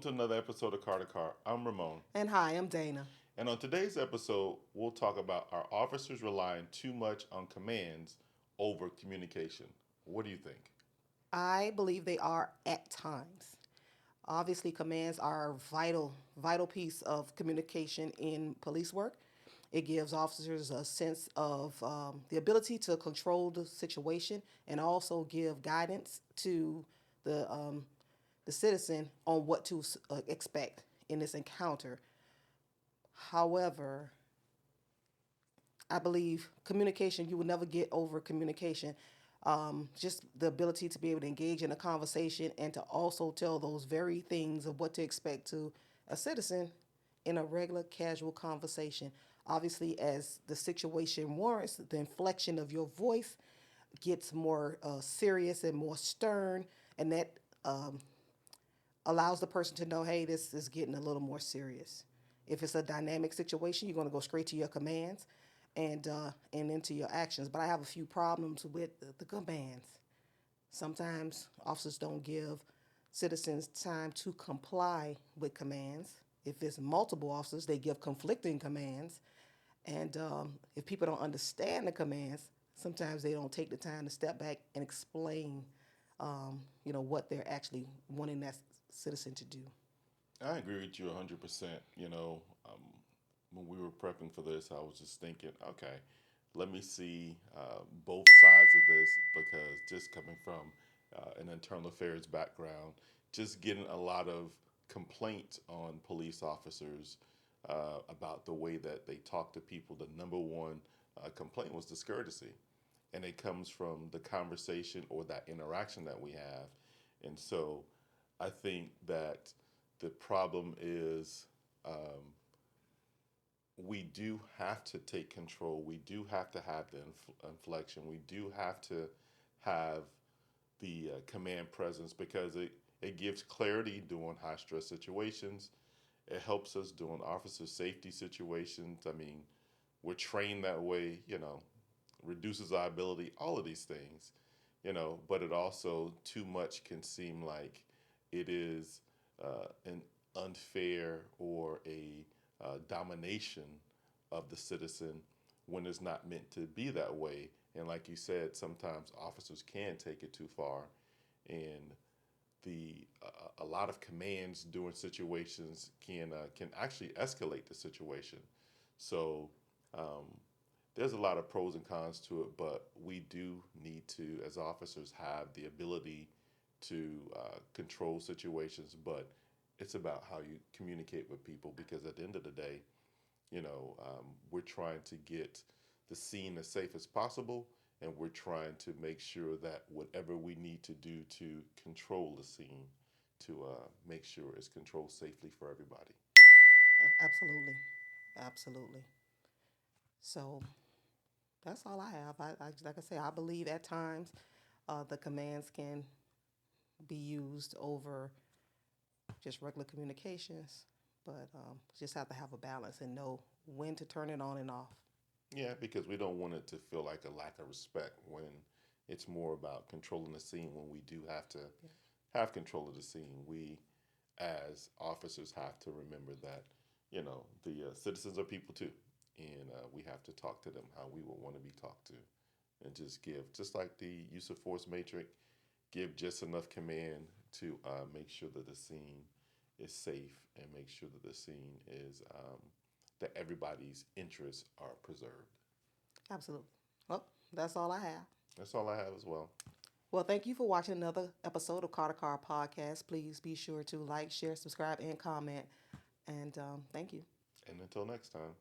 to another episode of Car to Car. I'm Ramon. And hi, I'm Dana. And on today's episode, we'll talk about our officers relying too much on commands over communication. What do you think? I believe they are at times. Obviously, commands are a vital piece of communication in police work. It gives officers a sense of the ability to control the situation and also give guidance to the citizen on what to expect in this encounter. However, I believe communication, you will never get over communication. Just the ability to be able to engage in a conversation and to also tell those very things of what to expect to a citizen in a regular, casual conversation. Obviously, as the situation warrants, the inflection of your voice gets more serious and more stern, and that um, allows the person to know, hey, this is getting a little more serious. If it's a dynamic situation, you're going to go straight to your commands and into your actions. But I have a few problems with the commands. Sometimes officers don't give citizens time to comply with commands. If it's multiple officers, they give conflicting commands. And if people don't understand the commands, sometimes they don't take the time to step back and explain, what they're actually wanting that citizen to do. I agree with you 100%. When we were prepping for this, I was just thinking, okay, let me see both sides of this because just coming from an internal affairs background, just getting a lot of complaints on police officers about the way that they talk to people. The number one complaint was discourtesy. And it comes from the conversation or that interaction that we have. And so I think that the problem is we do have to take control. We do have to have the inflection. We do have to have the command presence because it gives clarity during high stress situations. It helps us during officer safety situations. I mean, we're trained that way, reduces our ability, all of these things, but it also too much can seem like it is an unfair or a domination of the citizen when it's not meant to be that way. And like you said, sometimes officers can take it too far, and a lot of commands during situations can actually escalate the situation. So there's a lot of pros and cons to it, but we do need to, as officers, have the ability to control situations. But it's about how you communicate with people because at the end of the day, we're trying to get the scene as safe as possible, and we're trying to make sure that whatever we need to do to control the scene, to make sure it's controlled safely for everybody. Absolutely. Absolutely. So that's all I have. Like I say, I believe at times the commands can be used over just regular communications, but just have to have a balance and know when to turn it on and off. Yeah, because we don't want it to feel like a lack of respect when it's more about controlling the scene when we do have to Yeah. have control of the scene. We, as officers, have to remember that, the citizens are people too. And we have to talk to them how we would want to be talked to. And just give, just like the use of force matrix, give just enough command to make sure that the scene is safe and make sure that the scene is that everybody's interests are preserved. Absolutely. Well, that's all I have. That's all I have as well. Well, thank you for watching another episode of Car to Car Podcast. Please be sure to like, share, subscribe, and comment. And thank you. And until next time.